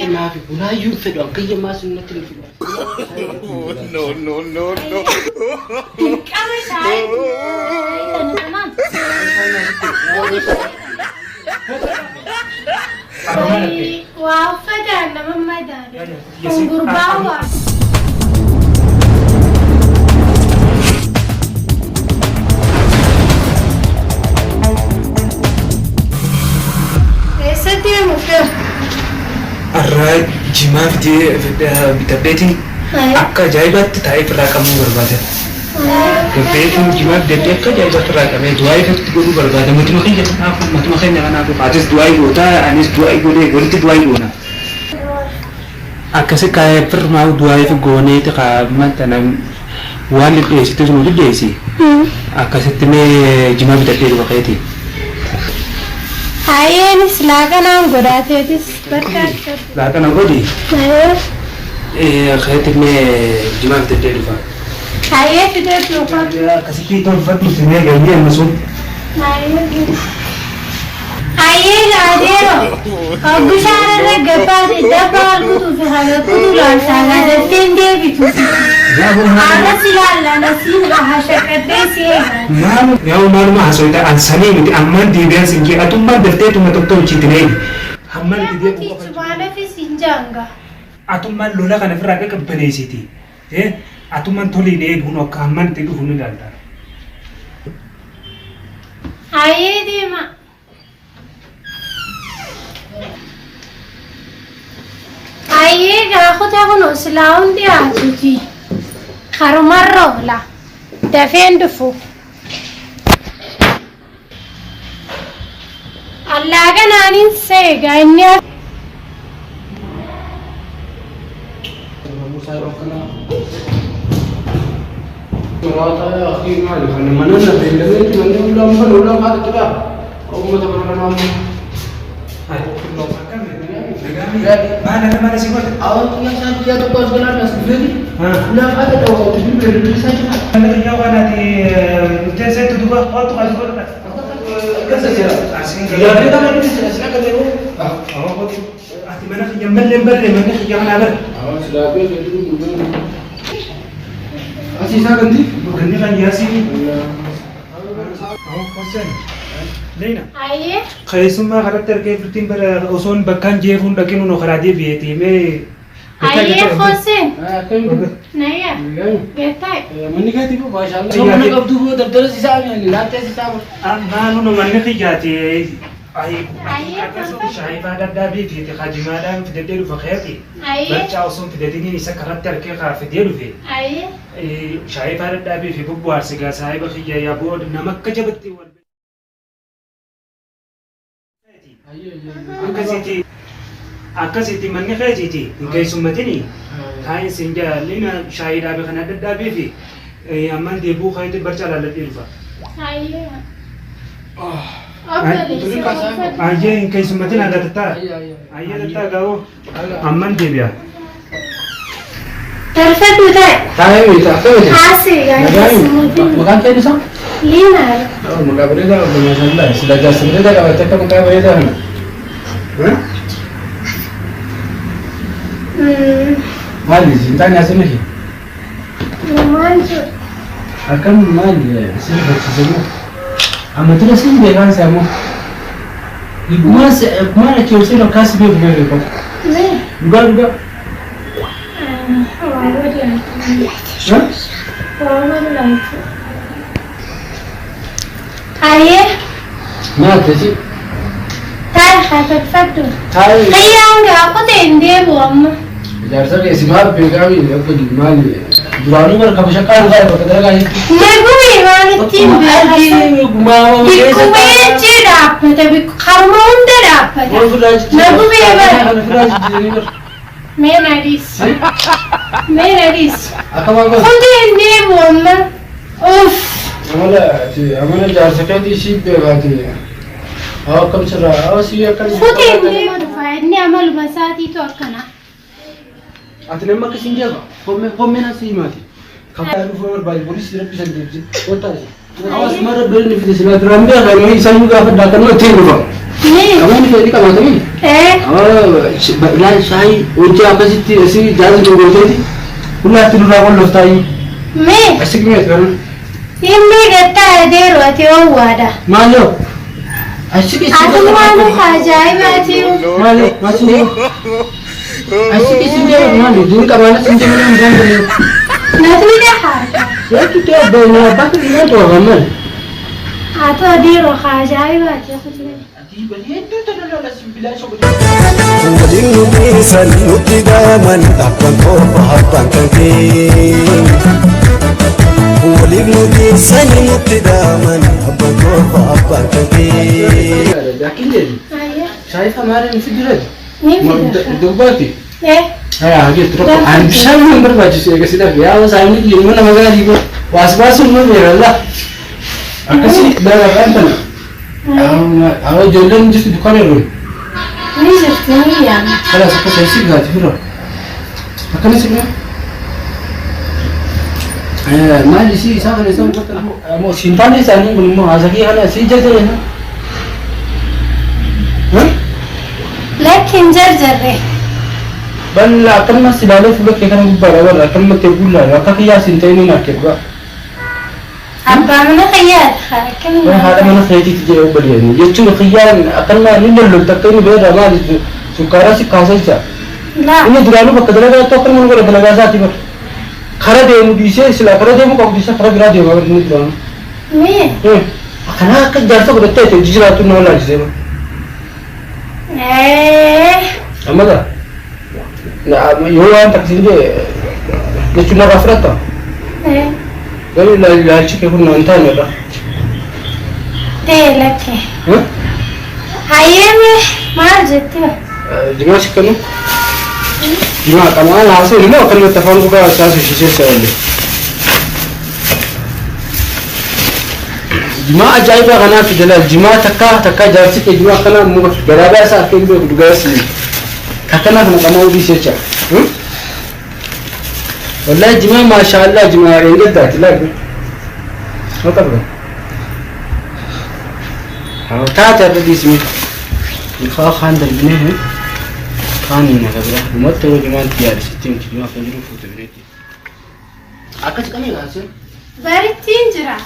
ما في ولا ينفد أو كي ما سنة تلفي no no no no كم شاي تمام وافد أنا ما داري قرباوة ستي مفيد الرأي جماعة بتبدي أكا جايبات تعيب رقم بربادة بتبدي جماعة بتبدي أكا جايبات رقم دواي فتقولوا بربادة متمخين أنا أقول عادس دواي بوتا أنيس دواي بودي قلت دواي بونا أكا سكاي فرماو دواي في غوني تقابل أنا والد إيش تزمو ديسي أكا ستني جماعة بتبدي وقتي هاي نسلاكنا غراتيتس بركات لا أنا غودي خيتني جماعة بتبدي هاي تدرس لوكا كسيتي تنفت مسلمة جاية مسؤول هاي غاديرو أبو شارع الجبار الدبار كتو في هذا كتو لانسانا دفتين دي بتوسي أنا سيلا نسيل وحشكتي يوم ما حصلت عن سنين أمان دي بيان سنجي أتوما دفتي توما تبتو تشيتني أمان دي دي تجمعنا في سنجانغا أتوما لولا كان في راكك بنيسيتي أتوما تولي دي هنو كأمان تيجي هنو دالتا هاي دي ما هاي غاخو تاخو نسلاون دي آتوتي خارو مرة لا دفين دفو الله كان سيغا إني مرات يا أخي ما أعرف أنا من أنا بين لبنت من ولا ما هذا كذا أو ما تبرر نام ما أنا كمان سيقول أول كنا سامي يا دكتور سلام يا سيدي لا هذا تو تبي بيرد ساجي أنا اليوم أنا دي جالسة تدوبا أو تقول كذا جرا يا ريت أنا بدي أسمع كذا أو أتمنى في جمال لمبر من في جمال أبر سلام يا سيدي أسيسا كندي كندي كان ياسين أو كوسن لينا هاي خيسوما خرطر كيف تيم بر أصون بكان جيفون لكن إنه خرادي بيتي مي هاي خوسين كم نايا بيتاي مني كاتي بو ما شاء الله شو مني قبضو بو دبدر سيسا يعني لا تسيسا ما نو من في جاتي أي هاي شايف هذا دابي في تخاجم هذا في ديرو فخيتي هاي برجع أصون في ديني نسا خرطر كيف في ديرو في هاي شايف هذا دابي في بوار سجا سايب في يا بود نمك كجبتي akkasitti manni fe'eeti keessummatini taa'in sinja lina shaayiidhaa fi kan adda addaa fi amman deebuu kaayite barcaa laalladhee dhufa. Ayyee keessummatin agatattaa ayyee tattaa gaa'oo amman deebi'a. Tarfatu ta'e. Taa'ee miti akka miti. Haasii gaa'eessummatin. Maqaan kee isaa? Liinaar. Maqaa bareedaa maashaallah sila jaarsibilee qabatte akka maqaa bareedaa kana. Maali sintaan yaasinifi? Maanju. Akkam maali sin barsiisamu? Amatira sin beekan samu. Maala keewwasee rakkaas beeku beeku. Dhugaa dhugaa. Haye. Maal tasi? Taa'e hafatfadhu. Taa'e. Hayyaan gaafa ta'e hin deebu amma. Jaarsa keessi maal beekami akka maali duraanuu bara kafa shaqqaa dhugaa bakka dalagaa jirti. Nagumi maalittiin beekasa. Bikkubee jee dhaabbata karuma hunda dhaabbata. Nagumee bara. Mee nadiis. Mee nadiis. Akkama gosa. Hundi hin deebu amma. Uff. Amala jaarsa keetii si beekaati. Akkam sirraa si akkam. Hundi hin deebu dhufa inni amaluma isaatiitu akkana. Ati nama akkasiin jaba hommeen asii himaati. Kaffaa dhufuu barbaade poolisii rabbisan deebise wattaasi. Hawaasa mara bireen fide silaa duraan beekaa isaan gaafa daakan ittiin dhufa. Kamu ni kamu tu ni? Bagian saya uji apa sih jalan juga jadi. Ulah tu nak orang lostai. Asyik ni kan? Ini kata ada roti awada. Malu. Asyik isi. Aku malu kajai macam. Malu, masih. Asyik isi dia malu. Jadi kamu nak sendiri macam mana? Nanti dia harga. Ya kita benar apa tu dia tu kamu. Atau ada roti kajai macam aku cakap. Waliin nubisan nuti daman takkan korba habang kangke. Waliin nubisan nuti daman habang korba habang kangke. Yakin jadi? Saya kemarin video. Ni Mau video. dubati? Ayah, gitu. Bisa nomor baju saya kasih dah. Ya, saya ni lima nama kali bu. Was semua berlah. Aku sih dah kan. Awak jalan just dukaan ni. Ni sesuatu yang. Kalau saya sih gak tahu. Akan sih kan? Mari sih saya kan mau simpan di sana belum mau asal dia kan sih jadi na. Lekin jar. Ban akan masih lalu sudah kita berawan akan mati bulan. Maka kia cinta ini nak kerja. Apa mana kaya? Kan. Ada mana saya itu jauh berian. Ia cuma kaya akan mana ni lalu tak ini beda mana sukara si kasa saja. Lah. Ini dulu berkedara tu akan mana berkedara saja tiba. Khara dia mudisi sila khara dia muka mudisi khara bila dia baru ni tu. Ni. Akan aku jasa berdekat tu jujur tu nolak je. Apa dah? Nah, yang tak sini dia cuma rafrat tu. Kalau lagi cik pun nonton ni dah. Lek. Ayam ni mar jatuh. Jangan cik ni. Jangan kamu langsung ni mau kalau telefon buka saya sisi saya ni. Jemaah ajaib kerana kita jemaah takka jauh cik jemaah kerana muka berada saat ini berduga sini. Kakak nak kamu di sini. والله جماعة ما شاء الله جماعة ينقل ذات لا ما طبعا تعال بدي اسمي الخاخ عند البنيه خاني نقدر ومتى جماعة تيار 60 جماعة فنجرو فوت بنيتي أكيد كم يغاسل Baritin jera.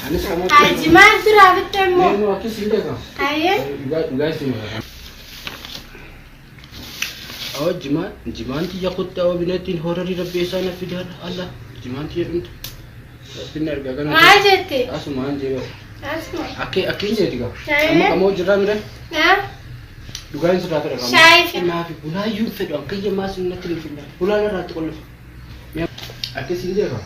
Hajiman tu rawat temu. Ini waktu sini kan? Ayah. Guys ini. أو جمانتي يقود أو بناتين هورري ربي سانا في دار الله جمانتي أنت بنار بعدنا ما جتي أسمع أنجي أسمع أكيد جتي كا أما جرام ده نعم دوغان سرعة ترى شايف ما في ولا يوم في دام كي ما سنة تلفين ولا لا رات كله أكيد سينجي كا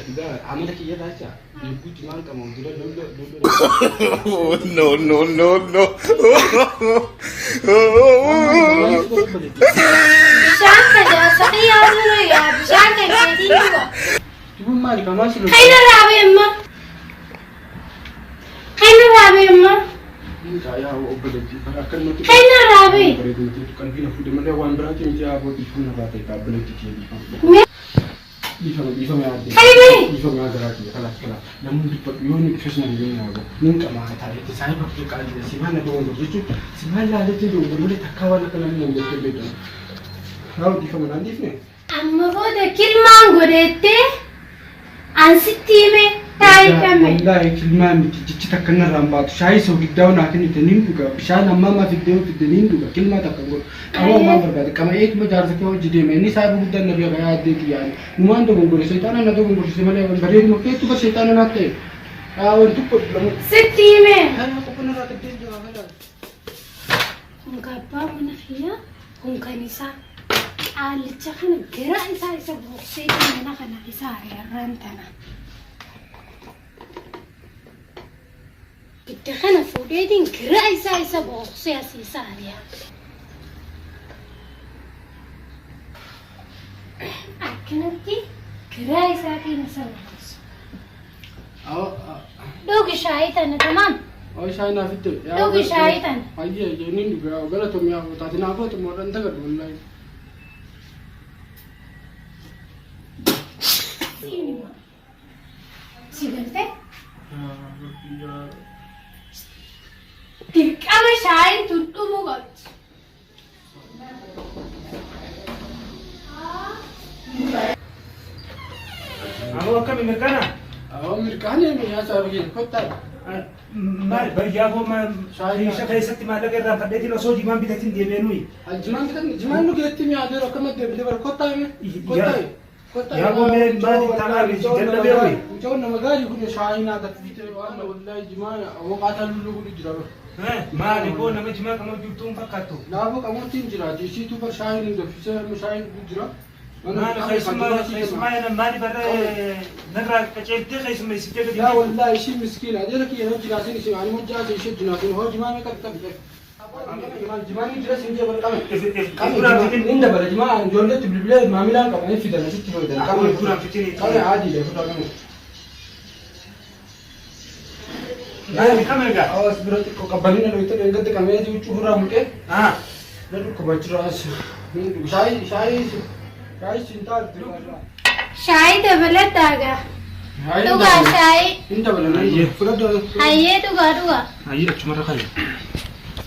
إذا عملك يا راجع يبغى جمان كم وجرا No. بشان كذا صحيح أقوله يا بشان كذا دينه تقول مالك ما شلون خير رابي أمه خير رابي أمه يا وبدي أكل متى خير رابي كان فينا فود من وان براتي متى أبو تفهم هذا كابل تيجي بيفهم يا عبد بيفهم يا دراتي خلاص لما تبغى يوني كشنا نجينا أبو نك ما هتعرف تساعد بقى كذا سيمان نبغى نقول سيمان لا ده تيجي وبقول لك تكاوى لك لما نقول تبيته هاو بيفهم أنا ديفني أما بوده كلمة قريتة عن ستيمة تايكمة والله كلمة تجي تكنا رامبات شاي سو قدامنا لكن التنين دوكا بشان أما ما في الدنيا في التنين دوكا كلمة تكبر أما ما برباد كما إيه ما جارس كيو جدي مني صاحب قدام نبي غيا ديك يعني وما عنده بقول شيطان أنا ده بقول شيء ماله بريد مكتوب تو بس شيطان أنا تي وانتو كلام ستيمة أنا كنا رات الدين جوا هذا مقابا من فيها هم كنيسة على تخن قراء إسا بوصيت من خنا إسا رنتنا تخن فودين قراء إسا بوصيت إسا أكنتي قراء إسا كنيسة دوغي شايتنا تمام أو شاي نافذ دوغي شايتنا أيه جنين دوغا وقالتهم يا تاتنا أبو تمر أنت قد والله سيبرتي تلك Amma shaayin tuttumu qabdi. Amo akkami mirkana? Mirkaanii mi'aa sababii kottaa. Maal bayyaaboo shaayii keessatti maallaqa irraa fadheetiin osoo jimaan bitatiin deemee nuyi. Jimaan nu geetti mi'aa deeru akkama deemtee bara kottaa kottaa. Yaaboo mee maali taa'aa jalabee ho'i. Mucaan nama gaarii kun shaayii naa gaffitee waan wallahi jimaan awwaqaataa lulluu kun jira. Maali koo nama jimaa kama jirtuun fakkaattu. Laafoo qamoottiin jira jeesiitu bar shaayii nu gaffisee shaayii jira. Maali keessumaa maali barree narraa qaceeltee keessumaa isittee gadi. Yaa wallahi ishii miskiina adeera kiyya na jiraatin ishee ani hojjaa ishee jiraatin hoo jimaa meeqa qabde. Jimaan jira siin jee bara qabe. Inni dabala jimaa ijoolleetti bilbilee maamilaan qabanii fidan asitti fayyadamu. Qabe duraan fitini. Qabe haadii fuudhaa qabu. Maali kameegaa? Awas bira xiqqoo qabanii na dhoyte dheengatti qabee huccuu irraa mulqee. Na dhukkubachiraas. Shaayii Shaayi dabalattaagaa. Dhugaa shaayi. Inni dabalanii fudhadhu. Hayyee dhugaa. Hayyee achumarra kaayi.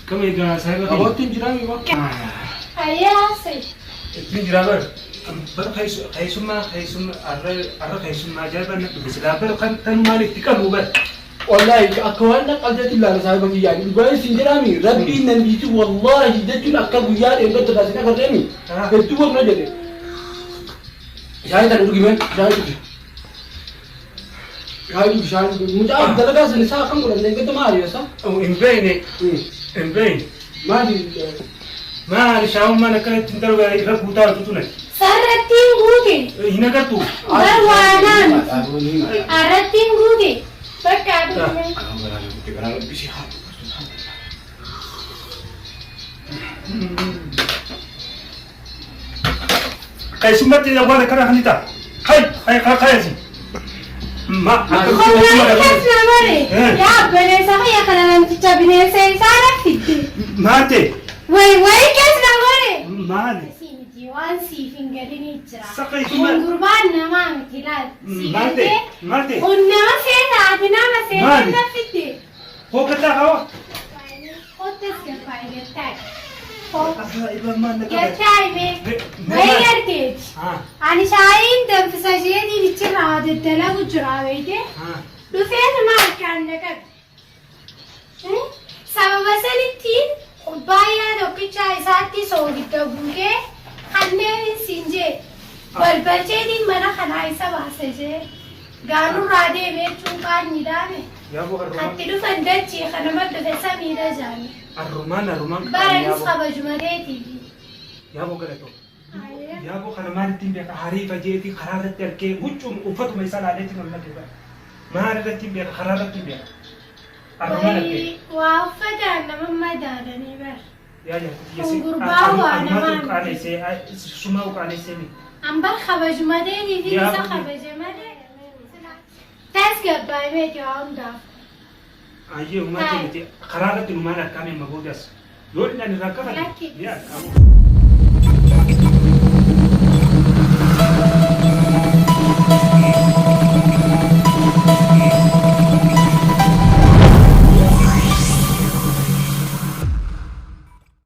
Kameegaa saayiba kaayi. Qaboottiin jiraa mi'aa. Hayyee haasa'e. Ittiin jiraa bara keessummaa arra keessummaa ajaa'iba na dhufe silaa bara kan maalitti qabu bara. Wallahi akka waan qaldeetti ilaala saayiba kiyyaa dhugaa isin jiraami rabbiin nan biitu wallahi jechuun akka guyyaa dheengatti taasisa agarreemi hedduu boqna jedhe. Shaayi tana dhugi mee shaayi dhugi. Shaayi dhugi mucaa dalagaa sana isaa akkam godhan dheengatti maali yoosa? Hin beeyne. Maali shaawummaan akkanatti hin darba irra guutaa hojjetu nati. Sarrattiin guute. Hin agartu. Barwaanaan. Arrattiin guute. Bakka aduunyaa. Keessummatti waan akkana hanita. Kayasi. Konkolaataas namare. Yaa bineensa fayyaa kana namticha bineensa isaa raffitti. Maate. Wayi kees namare. Maali. Waan siif hin gadini jira. Saqqeessuma. Gurbaan namaa miti laal. Maate. Kun nama seetaati nama seetaa raffitti. Hookataa hawa. Hootas gabbaa gattaay. Gattaay mee. Wayi garteeti. Ani shaayiin danfisa isheetiin ichirraa daddalagu jira beekte. Dhufeen maal naqabe. Sababa sanittiin baay'ee tokkicha isaatti soogidda guutee kanneen sinjee balbalcheetiin mana kanaa isa baasee gaanurraa deemee cuunqaan ni daame. Atti dhufan dachee kanama dhufe samiidha jaani. Arrumaan. Baranis kabajumateetiifi. Yaaboo galatoo. Yaaboo kana maalittiin beeka hariifa jeetii karaa irratti argee huccuun uffatuma isaa laaleetti namna beeka. Maal irratti beeka karaa irratti beeka. Arrumaan argee. Waa uffataan nama madaalanii bara. Gurbaa waa namaa suma uqaaneessee mi. Ambar kabajumateetiifi isa kabajamatee. Tas gabbaa'imee waa hundaaf. Ayyee uummata miti karaa irratti numaan akkaamee maboodas yoo inni irraa qaban.